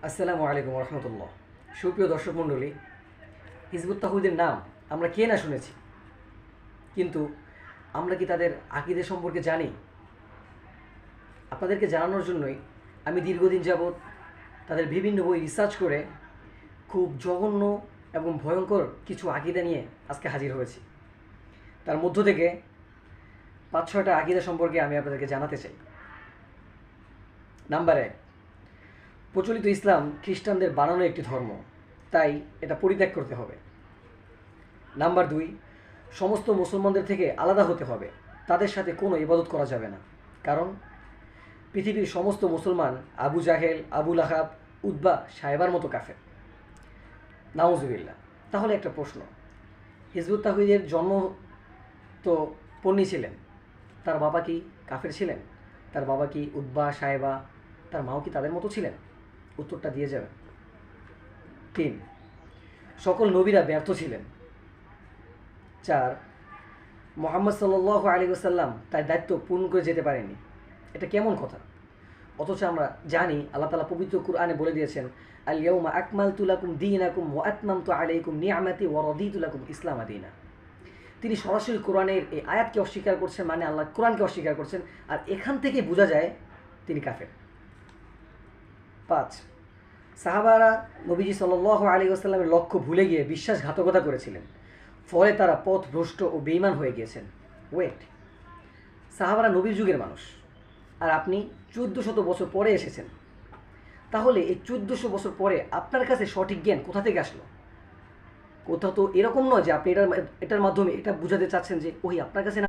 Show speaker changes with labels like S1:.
S1: আসসালামু আলাইকুম রহমতুল্লাহ। সুপ্রিয় দর্শক মণ্ডলী, হিজবুত তাহ্বীদের নাম আমরা কে না শুনেছি, কিন্তু আমরা কি তাদের আকীদা সম্পর্কে জানি? আপনাদেরকে জানানোর জন্যই আমি দীর্ঘদিন যাবৎ তাদের বিভিন্ন বই রিসার্চ করে খুব জঘন্য এবং ভয়ঙ্কর কিছু আকীদা নিয়ে আজকে হাজির হয়েছি। তার মধ্য থেকে 5-6টা আকীদা সম্পর্কে আমি আপনাদেরকে জানাতে চাই। নাম্বার 1, প্রচলিত ইসলাম খ্রিস্টানদের বানানো একটি ধর্ম, তাই এটা পরিত্যাগ করতে হবে। নাম্বার 2, সমস্ত মুসলমানদের থেকে আলাদা হতে হবে, তাদের সাথে কোনো ইবাদত করা যাবে না, কারণ পৃথিবীর সমস্ত মুসলমান আবু জাহেল, আবু লাহাব, উদ্বা, সাহেবার মতো কাফের। নাউজুবিল্লাহ। তাহলে একটা প্রশ্ন, হিজবুত তাহ্বীদের জন্ম তো পন্নী ছিলেন, তার বাবা কি কাফের ছিলেন? তার বাবা কি উদ্বা, সাহেবা, তার মাও কি তাদের মতো ছিলেন? উত্তরটা দিয়ে যাবেন। 3, সকল নবীরা ব্যর্থ ছিলেন। 4, মোহাম্মদ সাল্লাল্লাহু আলাইহি ওয়াসাল্লাম তার দায়িত্ব পূর্ণ করে যেতে পারেনি। এটা কেমন কথা? অথচ আমরা জানি আল্লাহ তাআলা পবিত্র কুরআনে বলে দিয়েছেন, আল ইয়াউমা আকমালতু লাকুম দীনাকুম ওয়া আতমামতু আলাইকুম নি'মাতি ওয়া রাদিতু লাকুম ইসলাম দীনা। তিনি সরাসরি কোরআনের এই আয়াতকে অস্বীকার করছেন, মানে আল্লাহ কোরআনকে অস্বীকার করছেন, আর এখান থেকে বোঝা যায় তিনি কাফের। 5, সাহাবারা নবীজি সাল্লাল্লাহু আলাইহি ওয়াসাল্লামের লক্ষ্য ভুলে গিয়ে বিশ্বাসঘাতকতা করেছিলেন, ফলে তারা পথভ্রষ্ট ও বেঈমান হয়ে গিয়েছেন। ওয়েট, সাহাবারা নবীর যুগের মানুষ, আর আপনি 1400 বছর পরে এসেছেন। তাহলে এই 1400 বছর পরে আপনার কাছে সঠিক জ্ঞান কোথা থেকে আসলো? কোথাও তো এরকম নয় যে আপনি এটার মাধ্যমে এটা বোঝাতে চাচ্ছেন যে ওই আপনার কাছে